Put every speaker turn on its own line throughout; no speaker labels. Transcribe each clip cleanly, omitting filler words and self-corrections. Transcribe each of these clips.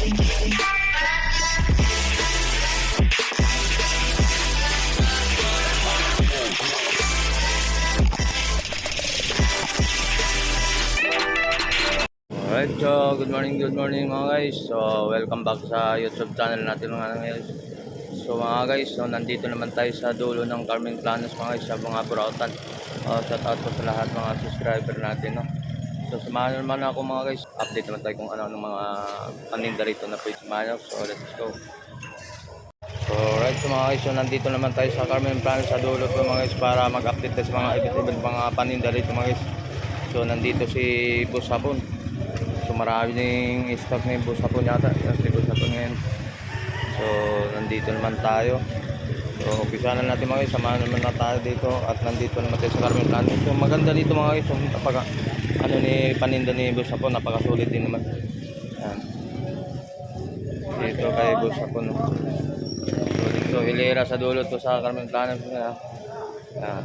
Alright, so good morning mga guys. So welcome back sa YouTube channel natin mga guys. So mga guys, so nandito naman tayo sa dulo ng Carmen Planas mga guys, sa mga Burautan. Shout out po sa lahat mga subscriber natin, no. So samahan naman ako mga guys. Update naman tayo kung ano ng mga paninda rito na pwede samahan. So let's go. So alright, so mga guys, so nandito naman tayo sa Carmen Planas sa dulo po mga guys para mag-update tayo sa mga iba't mga paninda rito mga guys. So nandito si Boss Hapon. So maraming stock na yung Boss Hapon yata. Si Boss Hapon ngayon. So nandito naman tayo. So umpisa na natin mga guys. Samahan naman na tayo dito. At nandito naman tayo sa Carmen Planas. So maganda dito mga guys. So ano ni paninda ni Boss Hapon. Napakasulit din naman. Yan. Dito kay Boss Hapon. So dito hilera sa dulo to sa Carmen Planas. Yan.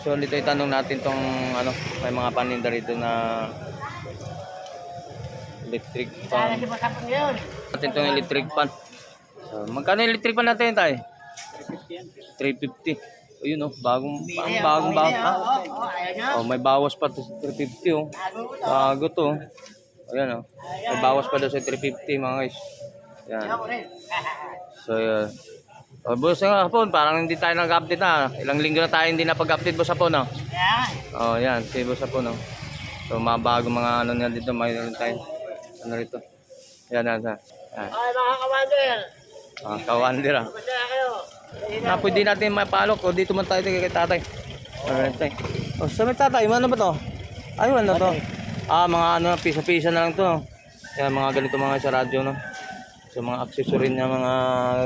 So dito itanong natin tong ano, may mga paninda rito na electric fan. Natin itong electric fan. So, magkano electric fan natin tayo? 350. Ayun oh, bagong bawas pa. Oh, may bawas pa to 350 oh. Bago to. Ayan oh. May bawas pa daw sa 350 mga guys. Yan. So oh, Boss Hapon, parang hindi tayo nag-update na. Ilang linggo na tayo hindi napag-update Boss Hapon oh. Oh, yan, si Boss Hapon oh. So mga bago mga ano niya dito, mayroon tayo. Ano rito? Yan. Ay,
mga kawander.
Kawander ah.
Masaya kayo.
Na, pwede natin mapalok. O, dito man tayo kay tatay. Alright, tay. O, sa may tatay, ano ba to? Ay, ano to? Mga ano, pisa-pisa na lang to. Yan, mga ganito mga sa radyo, no? So, mga accessory niya, mga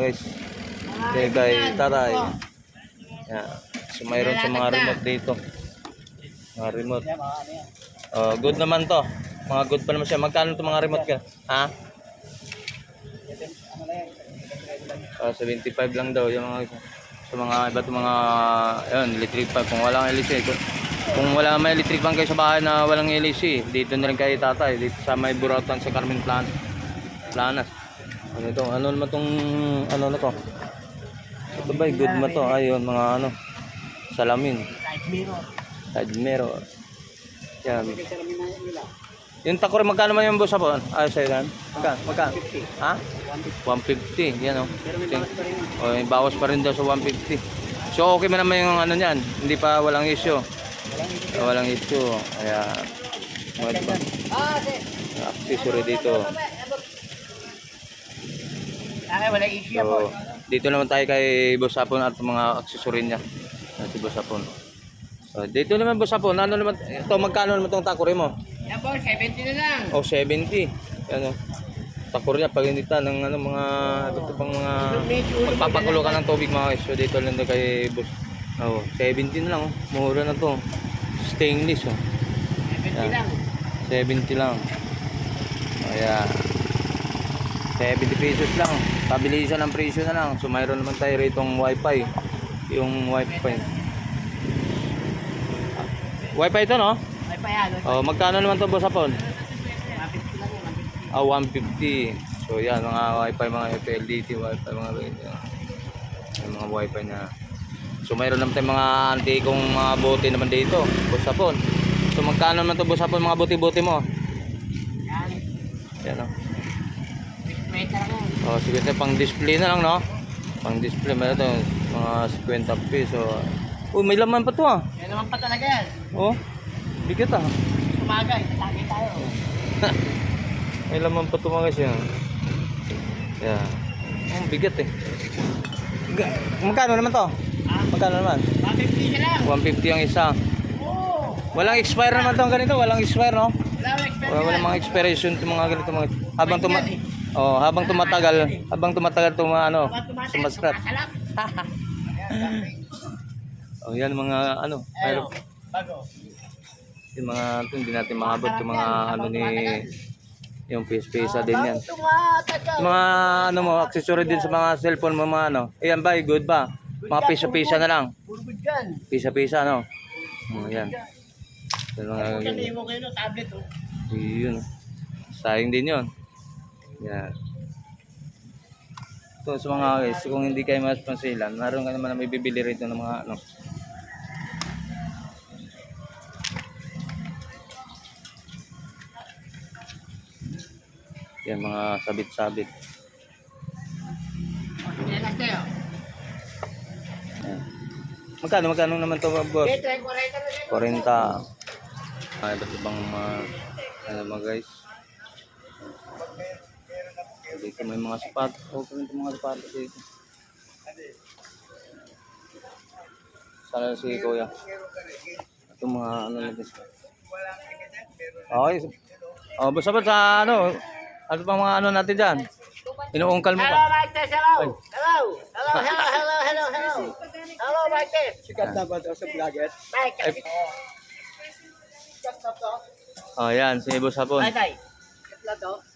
guys. Kay tatay. Yan. So, mayroon sa mga remote dito. Mga remote. Good naman to. Mga good pa naman siya. Magkano ito mga remote ka? Ha? 75 lang daw yung mga sa mga iba't mga ayun, electric fan. Kung walang LC, kung wala may electric fan kayo sa bahay na walang LC, dito na rin kayo tatay. Dito sa may Burautan sa Carmen Planas. Ano ito? Ano naman tong ano na to? Ito ba good mo to? Ayun, mga ano salamin. Side mirror. Yan. Yung takore magkano man yung Boss Hapon? Ay, sa'yo yan. Magkano? Ha? 150. Yan o. O, bawas pa rin daw sa 150. So, okay man naman yung ano niyan. Hindi pa walang issue. Walang issue. Kaya, mga diba? Accessory dito. So, dito naman tayo kay Boss Hapon at mga accessory niya. Si Boss Hapon. So, dito naman Boss Hapon. Ano naman? Ito, magkano naman itong takore mo?
Yan po, 70 na lang.
Oh, 70. Ano? Takor niya pag hindi ng ano mga ito pang mga magpapakulo ka ng tubig mga guys. So dito lang daw kay Boss. Oh, 70 na lang oh. Mura na to. Stainless oh.
70 lang.
70 lang. Ayan. 70 pesos lang. Pabilisan ng presyo na lang. So mayroon naman tayo ritong wifi. Yung wifi. Wifi ito no?
Ay pa yan.
Oh, magkano naman to Boss Hapon?
150 lang.
150. So yan, mga wifi, mga FLDT, wifi, mga mga wifi na. So mayroon naman tayong mga antikong mga bote naman dito, Boss Hapon. So magkano naman to Boss Hapon, mga bote-bote mo?
Yan.
Yan o.
50 lang.
Oh, sige pang display na lang no? Pang display, mayroon ito, mga 50 peso. Uy, may laman pa to ah.
Yan naman pa talaga yan.
Oh, bigat ah.
Umaga, itatagay tayo.
May laman pa to mga guys yan. Yan. Oh, bigat eh. Magkano naman to? Magkano naman?
150 lang.
150 ang isa.
Oo.
Walang expire naman tong ganito, walang expire no?
Wala akong expert.
Walang mga expiration itong mga ganito mga habang tumatagal itong mga ano, sumascrap. Oh, yan mga ano, pero
Bago.
yung mga ito, hindi natin maabot yung mga ano ni yung pisa din yan. Yung mga ano mo, accessory din sa mga cellphone mo mga ano. Ayan ba, good ba? Mga pisa-pisa na lang.
Puro good dyan.
Pisa-pisa no. Yan. Yung mga
Kaya mo kayo no, tablet oh.
yun. Sayang din yun. Yan. So sa mga guys, kung hindi kayo maspansilan, naroon ka naman na may bibili rito ng mga ano. Yan, mga sabit-sabit.
Yan lang tayo.
Yan. Magkano naman to boss?
Okay, try 40 na rin.
40. Iba't ibang mga ano mga guys. Dito may mga sapatos. Open ito mga sapatos dito. Sana si Kuya. Ito mga ano na dito. Okay. Oh, basta ba sa ano? Ano pang mga ano natin dyan? Inuungkal mo
Hello,
pa.
Mike Tess, hello. Hello. Hello, Mike Tess.
Sikat na ba daw sa vlogger?
Mike,
Ay. Oh, yan. Si Boss Hapon.
tay.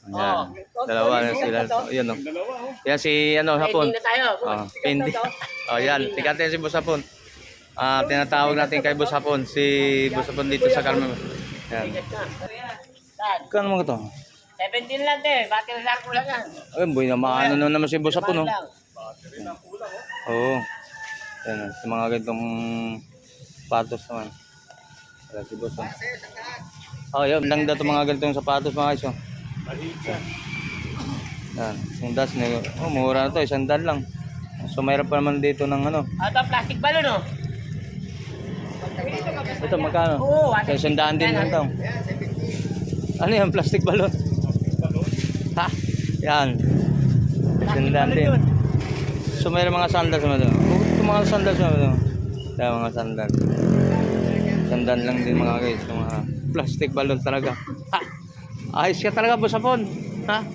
Yan. Dalawa na sila. Yan o. Yan si ano Hapon.
Ending na tayo.
Oh, Pindi. Oh, yan. Tikat yan si Boss Hapon. Tinatawag natin kay Boss Hapon. Si Boss Hapon dito sa Carmen. Yan. Kano mo ito?
17 lang te, battery lang ko lang yan.
Ay, boy, maano na naman si Boss Hapon, no? Oo. Yan, sa mga ganitong sapatos naman. Wala si Boss, oh. Oh, yun, lang daw itong mga ganitong sapatos, mga guys, oh. Yan, yung das na, oh, mura na to, 100 lang. So, mayroon pa naman dito ng ano.
Ito, plastic balon, no?
Ito, magkano?
Oo,
Sa 100 din lang daw. Ano yan, plastic balon? Ha? Yan. 100 din. So, mayroon mga sandals naman doon. Ito mga sandals naman doon. Yan, mga sandals. Sandal lang din mga guys. Yung mga plastic balon talaga. Ha? Ayos ka talaga, Boss Hapon. Ha?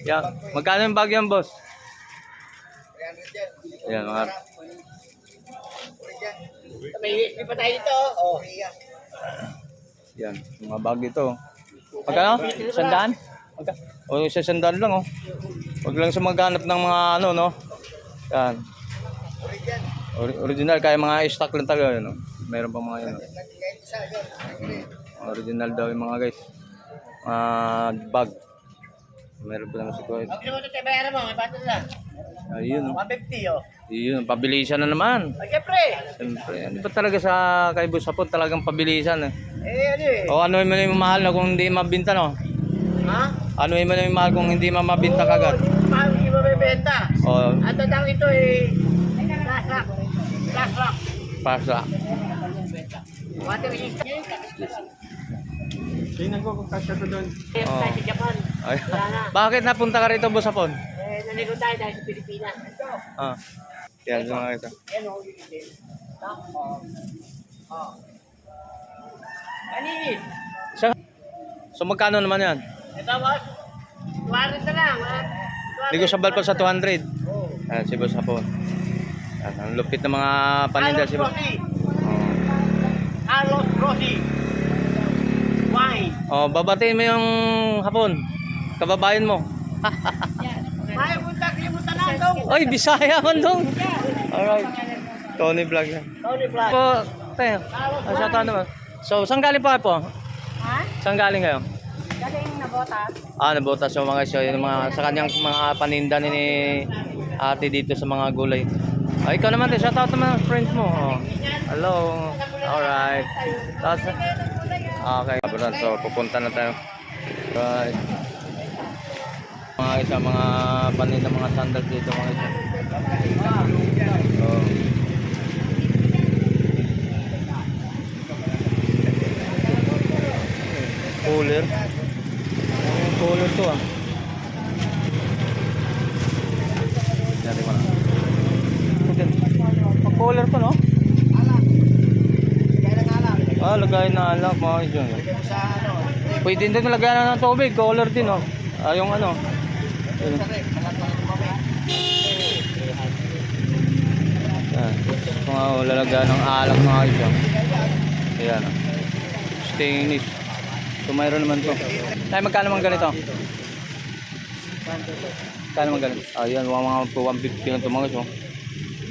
Yan. Magkano yung bag yan, boss? Yan, mga...
May USB pa tayo dito. Oh.
Yan, mga bag ito. Magkano? 100? O, 100 lang, oh. Huwag lang sa maghanap ng mga ano, no? Yan. Original, kaya mga stock lang talaga, no? Meron pa mga yun, no? Original daw yung mga guys. Bag. Meron pa naman si Kuya.
Huwag naman ito, bayaran mo. May battery lang.
Ayun, no?
150, oh.
Ayun, pabilisan na naman.
Ay, siyempre.
Siyempre, ano ba talaga sa kay Boss Hapon talagang pabilisan, eh.
Ano eh.
O ano mo na yung mahal na kung hindi mabinta, no?
Ha?
Ano mo na yung mahal kung hindi mabinta kagad?
Hindi mo may benta.
O,
At ang ito eh. Last lock.
pasa.
Water resistant.
Tingnan ko kung kasya to doon.
Oh.
Tayo sa Japan.
Ay,
Wala na.
bakit napunta ka rito, Boss Hapon?
Naligo tayo dahil sa Pilipinas. Ito.
Ah. Yan, mga ito.
Yan o. Kaninis.
So magkano naman yan?
Ito boss. 200 na lang.
Negosyable pa sa 200. Ayan, si Boss Hapon. Yan, ang lupit ng mga paninda si Boss.
Carlos Rossi. Wine.
Oh, babatiin mo yung Hapon. Kababayan mo.
May punta na daw.
Oy, Bisaya man dong. Alright. Tony Vlog yan.
Tony Plus.
Po, tayo. Sa tayo naman. So, saan galing pa po?
Ha?
Saan galing kayo?
Galing na botas.
Nabutas yung mga show, yung mga, sa kanyang mga paninda ni ate dito sa mga gulay. Ikaw naman, shout out naman ang friends mo. Oh. Hello. Alright. Tapos, okay. So, pupunta na tayo. Right. Mga isa, mga paninda, mga sandals dito, mga isa. Oh. Cooler. Ang cooler to ah. Dali mo na. Ang cooler to, no? Lagay na alak mga isyon. Pwede din lagyan na ng tubig, cooler din, no? Yung ano. Yan. Mga lalagyan ng alak mga isyon. Ayan. Stainless. So mayroon naman to. Tay, magkano man ganito? Magkano man ganito? Ayan, mga 150 lang ito mga guys.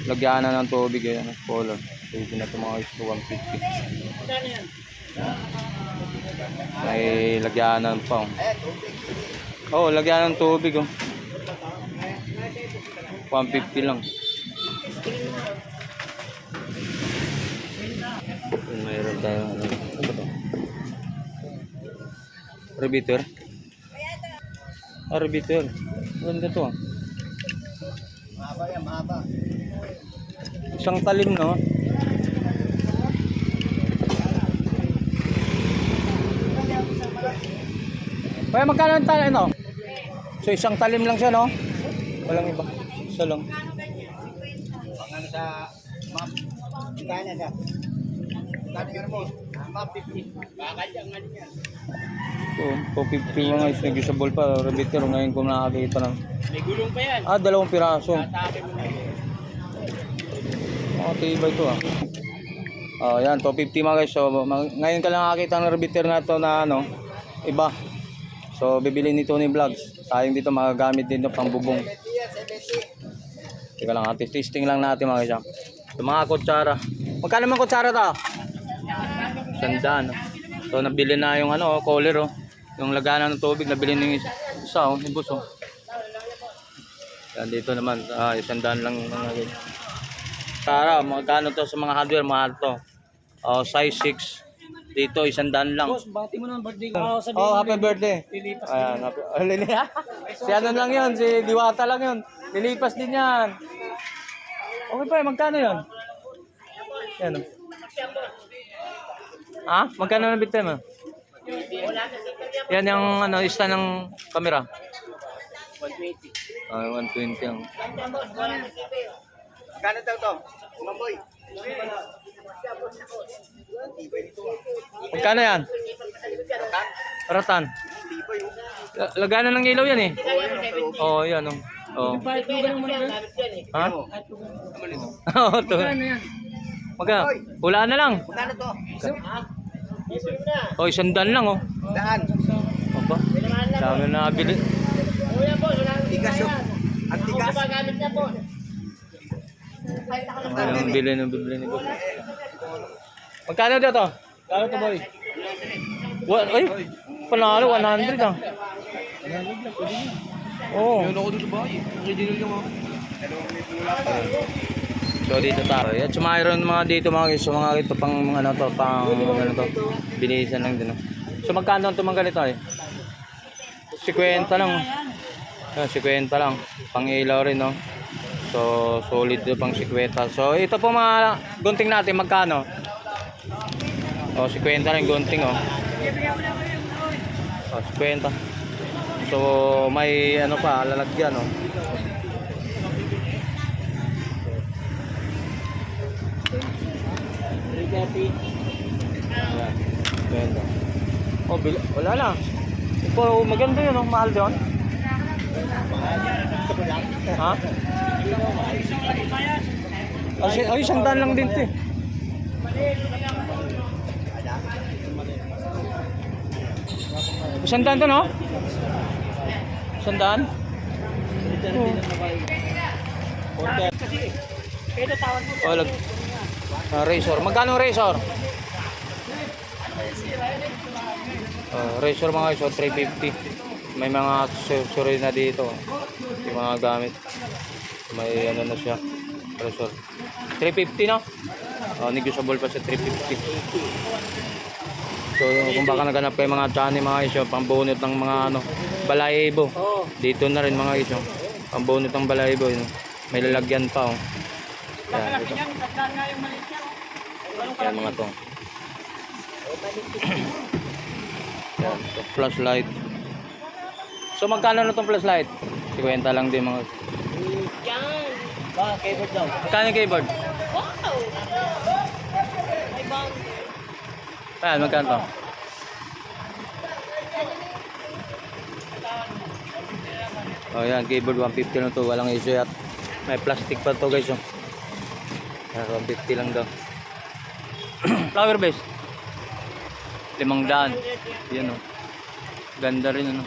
Lagyan na ng tubig. Ayan, color. So ito na ito mga guys, 150. May lagyanan pa. Oh, lagyan ng tubig oh. 150 lang. Mayroon tayong ano ba to? Repeater. Repeater. Ganda to ah.
Mahaba yan, mahaba.
Isang talim no. Kaya magkano ang talim no? So isang talim lang siya no? Walang iba. Isa lang.
Pang sa map. Kanya ka. Kanya mo. Map 50. Kakanya nga niya.
So, 250 mga is nag-usable pa. Repeater ngayon ko nakakita ng.
May gulong pa yan.
2 piraso.
Tatake mo na yun.
Matibay ito ah. Oh, yan, 250 mga guys. So, ngayon ka lang nakakita ng repeater na ito na ano, iba. So, bibili ni Tony Vlogs. Sayang dito magagamit din ito pang bubong. Teka lang, testing lang natin mga guys. Ito mga kutsara. Magkano man kutsara to? 100. So, nabili na yung ano, cooler oh. Yung laganan ng tubig, nabili na yung isa oh, yung bus oh. Yan dito naman, 100 lang mga guys. Tara, magkano to sa mga hardware, mahal to. Oh, size 6. Dito 100 lang.
Boss, bati mo na ang birthday ko.
Oh, happy birthday.
Lilipas
Ayan, si ano lang yun, si Diwata lang yun. Lilipas din yan. Okay pa, magkano yun? Yan oh. Ha? Magkano na bitin mo? Yan yung ano, stand ng camera. 120 ang.
Kano daw to? Maboy.
Magkano yan? Ratan. Laganan ng ilaw yan eh. Oh, yan oh. Oh. Ha? Oo, to. Magkano? Hulaan na lang.
Kano to?
Oh, 100 lang oh.
Daan.
Opo. Dami na nabili.
Tigas oh. Ang tigas.
Ang bili ni Boss. Magkano dito?
Kano to boy?
Ay, panalo 100 ah. Oo.
Ano ko dito ba? Original yung mga.
So dito tayo. At sumayroon mga dito mga guys, so, mga ito pang mga ano to, pang ano to. Binisan lang din. So magkano ang tumang ganito eh? 50 lang. Yan, 50 lang. Pang ilaw rin no. So solid to pang 50. So ito po mga gunting natin magkano? Oh, 50 lang gunting oh. Oh, 50. So may ano pa lalagyan oh. Ayan, ganda. Oh, wala na. Ito, maganda yun, oh. Mahal doon. Ha? Ay, 100 lang din ito eh. Sandaan to, no? Sandaan? Oh, razor. Magkano razor? Razor mga iso, 350. May mga accessory na dito. Yung mga gamit. May ano na siya. Razor. 350 no? Negotiable pa sa 350. So kung baka naganap kayo mga chani mga iso, pambunot ng mga ano, balahibo. Dito na rin mga iso. Pambunot ng balahibo. May lalagyan pa oh. Yan, ito. Yan mga to. Yan, ito. Flashlight. So magkano na itong flashlight? 50 lang din mga.
Yan. Ba, keyboard daw.
Magkano yung keyboard?
Wow! May bang.
Ayan, magkano to? Oh yan, keyboard 150 na to. Walang issue at may plastic pa to guys oh. 150 lang daw. Flower base 500. Yan oh. Ganda rin ano.